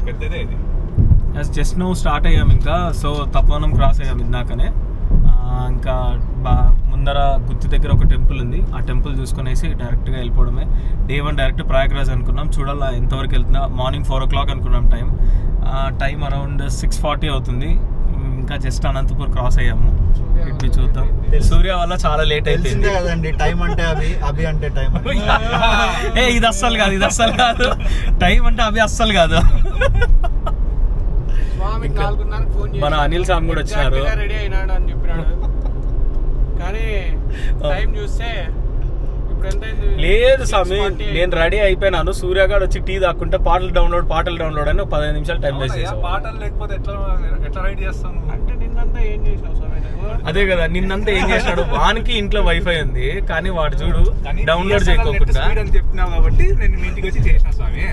పెద్దదే ఇది. జస్ట్ నువ్వు స్టార్ట్ అయ్యాం ఇంకా. సో తపోవనం క్రాస్ అయ్యాం ఇందాకనే. ఇంకా ముందర గుత్తి దగ్గర ఒక టెంపుల్ ఉంది, ఆ టెంపుల్ చూసుకునేసి డైరెక్ట్గా వెళ్ళిపోవడమే. డే 1 డైరెక్ట్ ప్రయాగ్రాజ్ అనుకున్నాం, చూడాలా ఎంతవరకు వెళ్తున్నా. మార్నింగ్ 4 o'clock అనుకున్నాం టైం అరౌండ్ 6:40 అవుతుంది. ఇంకా జస్ట్ అనంతపూర్ క్రాస్ అయ్యాము. ఇటు చూద్దాం. సూర్య వల్ల చాలా లేట్ అయిపోయింది కదండి. టైం అంటే అభి అంటే టైం. ఇది అస్సలు కాదు టైం అంటే అభి అస్సలు కాదు. మన అనిల్ స్వామి కూడా వచ్చినారు. రెడీ అయినాడు అని చెప్పినాడు, కానీ టైం చూస్తే లేదు స్వామి, నేను రెడీ అయిపోయినాను. సూర్యగాడు వచ్చి టీ తాక్కుంటే పాటలు డౌన్లోడ్ అని 15 నిమిషాలు టైం వేస్ట్ చేసాం. పాటలు లేకపోతే ఎట్లా రెడీ చేస్తాను అంటే నిన్నంతా ఏం చేసినావు స్వామి? అదే కదా, నిన్నంతా ఏం చేసినాడు. వానికి ఇంట్లో వైఫై ఉంది, కానీ వాడు చూడు డౌన్లోడ్ చేయకోకుండా చెప్తున్నావు కాబట్టి నేను మీ ఇంటికి వచ్చి చేసిన స్వామి.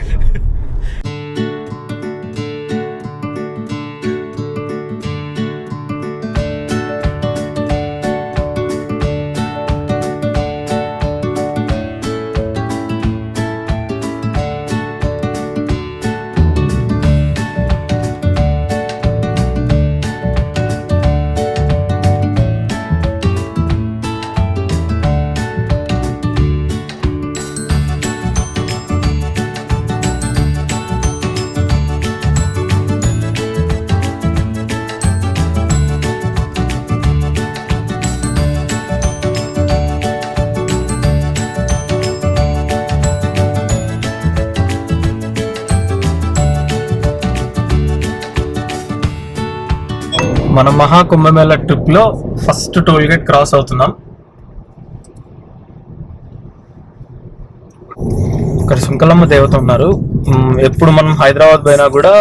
మన మహాకుంభమేళ ట్రిప్ లో ఫస్ట్ టోల్ గేట్ క్రాస్ అవుతున్నాం. ఇక్కడ సుంకలమ్మ దేవత ఉన్నారు. ఎప్పుడు మనం హైదరాబాద్ పోయినా కూడా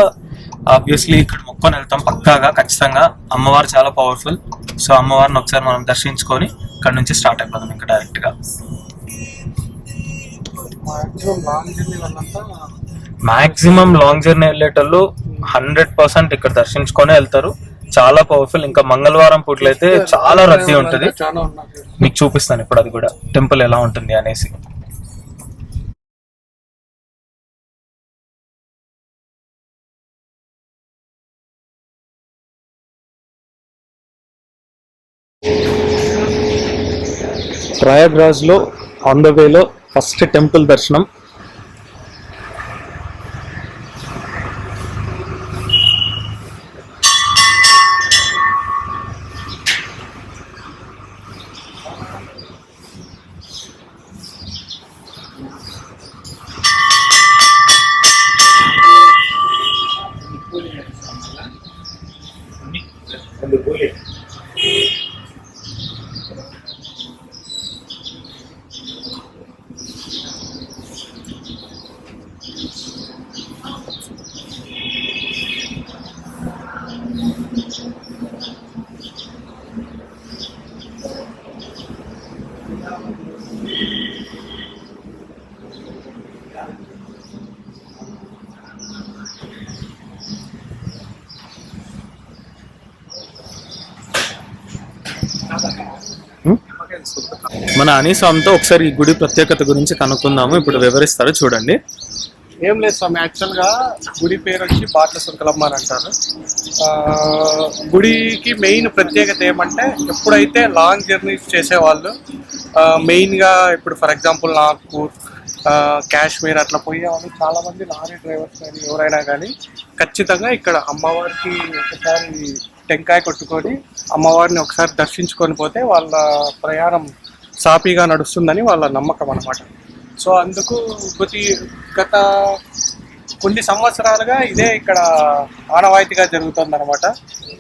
ఆబ్వియస్లీ ఇక్కడ మొక్కుని వెళ్తాం పక్కాగా, ఖచ్చితంగా. అమ్మవారు చాలా పవర్ఫుల్. సో అమ్మవారిని ఒకసారి మనం దర్శించుకొని ఇక్కడ నుంచి స్టార్ట్ అయిపోతాం ఇంకా డైరెక్ట్ గా. మాక్సిమం లాంగ్ జర్నీ వెళ్ళేటోళ్ళు 100% ఇక్కడ దర్శించుకొని వెళ్తారు. చాలా పవర్ఫుల్. ఇంకా మంగళవారం పూట్లయితే చాలా రద్దీ ఉంటుంది. మీకు చూపిస్తాను ఇప్పుడు అది కూడా, టెంపుల్ ఎలా ఉంటుంది అనేసి. ప్రయాగ్రాజ్ లో ఆన్ ద వేలో ఫస్ట్ టెంపుల్ దర్శనం. మన అనిస్వామితో ఒకసారి ఈ గుడి ప్రత్యేకత గురించి కనుక్కుందాము. ఇప్పుడు వివరిస్తారు, చూడండి. ఏం లేదు స్వామి, యాక్చువల్గా గుడి పేరు వచ్చి బాట్ల సుంకలమ్మ అని అంటారు. గుడికి మెయిన్ ప్రత్యేకత ఏమంటే, ఎప్పుడైతే లాంగ్ జర్నీస్ చేసేవాళ్ళు మెయిన్గా, ఇప్పుడు ఫర్ ఎగ్జాంపుల్ నాగ్పూర్, కాశ్మీర్ అట్లా పోయేవాళ్ళు చాలామంది లారీ డ్రైవర్స్ కానీ ఎవరైనా కానీ ఖచ్చితంగా ఇక్కడ అమ్మవారికి ఒకసారి టెంకాయ కొట్టుకొని అమ్మవారిని ఒకసారి దర్శించుకొని పోతే వాళ్ళ ప్రయాణం సాఫీగా నడుస్తుందని వాళ్ళ నమ్మకం అన్నమాట. సో అందుకు గత కొన్ని సంవత్సరాలుగా ఇదే ఇక్కడ ఆనవాయితీగా జరుగుతుంది అనమాట.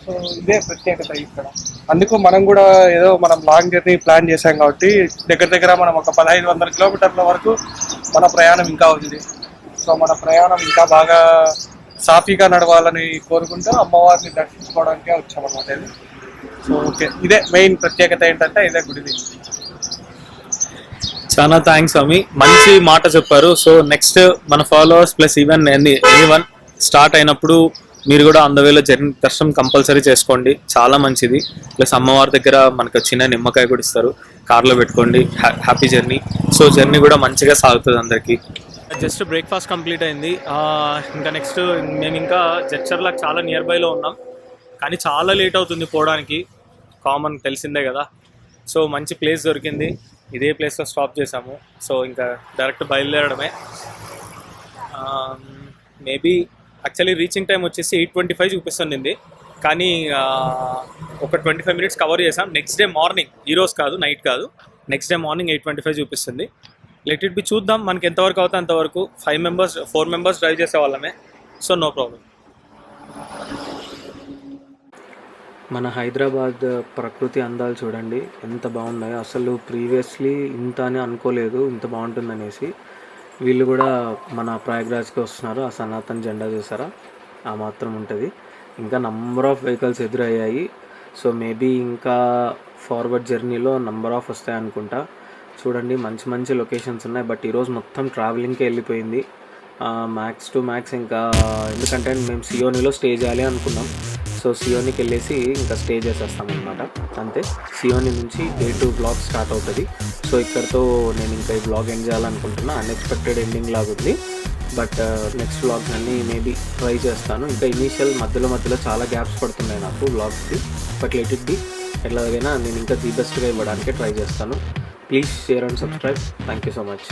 సో ఇదే ప్రత్యేకత ఇక్కడ. అందుకు మనం కూడా ఏదో మనం లాంగ్ జర్నీ ప్లాన్ చేసాం కాబట్టి దగ్గర మనం ఒక 1500 కిలోమీటర్ల వరకు మన ప్రయాణం ఇంకా ఉంది. సో మన ప్రయాణం ఇంకా బాగా సాఫీగా నడవాలని కోరుకుంటూ అమ్మవారిని దర్శించుకోవడానికే వచ్చామన్నమాట ఇది. సో ఓకే, ఇదే మెయిన్ ప్రత్యేకత ఏంటంటే ఇదే గుడిది. చాలా థ్యాంక్స్ స్వామి, మంచి మాట చెప్పారు. సో నెక్స్ట్ మన followers plus even anyone start అయినప్పుడు మీరు కూడా అందవేళ జర్నీ దర్శనం కంపల్సరీ చేసుకోండి, చాలా మంచిది. ప్లస్ అమ్మవారి దగ్గర మనకు చిన్న నిమ్మకాయ కూడా ఇస్తారు, కార్లో పెట్టుకోండి. Happy journey. సో జర్నీ కూడా మంచిగా సాగుతుంది అందరికీ. జస్ట్ బ్రేక్ఫాస్ట్ కంప్లీట్ అయింది. ఇంకా నెక్స్ట్ మేము ఇంకా జడ్చర్లకు చాలా నియర్ బైలో ఉన్నాం, కానీ చాలా లేట్ అవుతుంది పోవడానికి. కామన్ తెలిసిందే కదా. సో మంచి ప్లేస్ దొరికింది, ఇదే ప్లేస్లో స్టాప్ చేసాము. సో ఇంకా డైరెక్ట్ బయలుదేరడమే. మేబీ యాక్చువల్లీ రీచింగ్ టైం వచ్చేసి 8:25 చూపిస్తుంది, కానీ ఒక 25 మినిట్స్ కవర్ చేసాం. నెక్స్ట్ డే మార్నింగ్, ఈరోజు కాదు, నైట్ కాదు, నెక్స్ట్ డే మార్నింగ్ 8:25 చూపిస్తుంది. లెట్ ఇట్ బి, చూద్దాం మనకి ఎంతవరకు అవుతుంది అంతవరకు. 4 మెంబర్స్ డ్రైవ్ చేసే వాళ్ళమే, సో నో ప్రాబ్లం. మన హైదరాబాద్ ప్రకృతి అందాలు చూడండి ఎంత బాగున్నాయో. అసలు ప్రీవియస్లీ ఇంత అని అనుకోలేదు, ఇంత బాగుంటుందనేసి. వీళ్ళు కూడా మన ప్రయాగ్రాజ్కి వస్తున్నారు. ఆ సనాతన్ జెండా చూసారా, ఆ మాత్రం ఉంటుంది. ఇంకా నంబర్ ఆఫ్ వెహికల్స్ ఎదురయ్యాయి. సో మేబీ ఇంకా ఫార్వర్డ్ జర్నీలో నంబర్ ఆఫ్ వస్తాయి అనుకుంటా. చూడండి మంచి మంచి లొకేషన్స్ ఉన్నాయి. బట్ ఈరోజు మొత్తం ట్రావెలింగ్కే వెళ్ళిపోయింది, మ్యాక్స్ టు మ్యాక్స్. ఇంకా ఎందుకంటే మేము సియోనిలో స్టే చేయాలి అనుకున్నాం. సో సియోనికి వెళ్ళేసి ఇంకా స్టే చేసేస్తాం అనమాట, అంతే. సియోని నుంచి Day 2 బ్లాగ్ స్టార్ట్ అవుతుంది. సో ఇక్కడతో నేను ఇంకా ఈ బ్లాగ్ ఎండ్ చేయాలనుకుంటున్నా. అన్ఎక్స్పెక్టెడ్ ఎండింగ్ లాగుంది, బట్ నెక్స్ట్ బ్లాగ్స్ అన్నీ మేబీ ట్రై చేస్తాను. ఇంకా ఇనీషియల్ మధ్యలో చాలా గ్యాప్స్ పడుతున్నాయి నాకు బ్లాగ్స్కి. బట్ లెట్ ఇట్ బి, ఎట్లాగైనా నేను ఇంకా ది బెస్ట్గా ఇవ్వడానికి ట్రై చేస్తాను. Please share and subscribe. Thank you so much.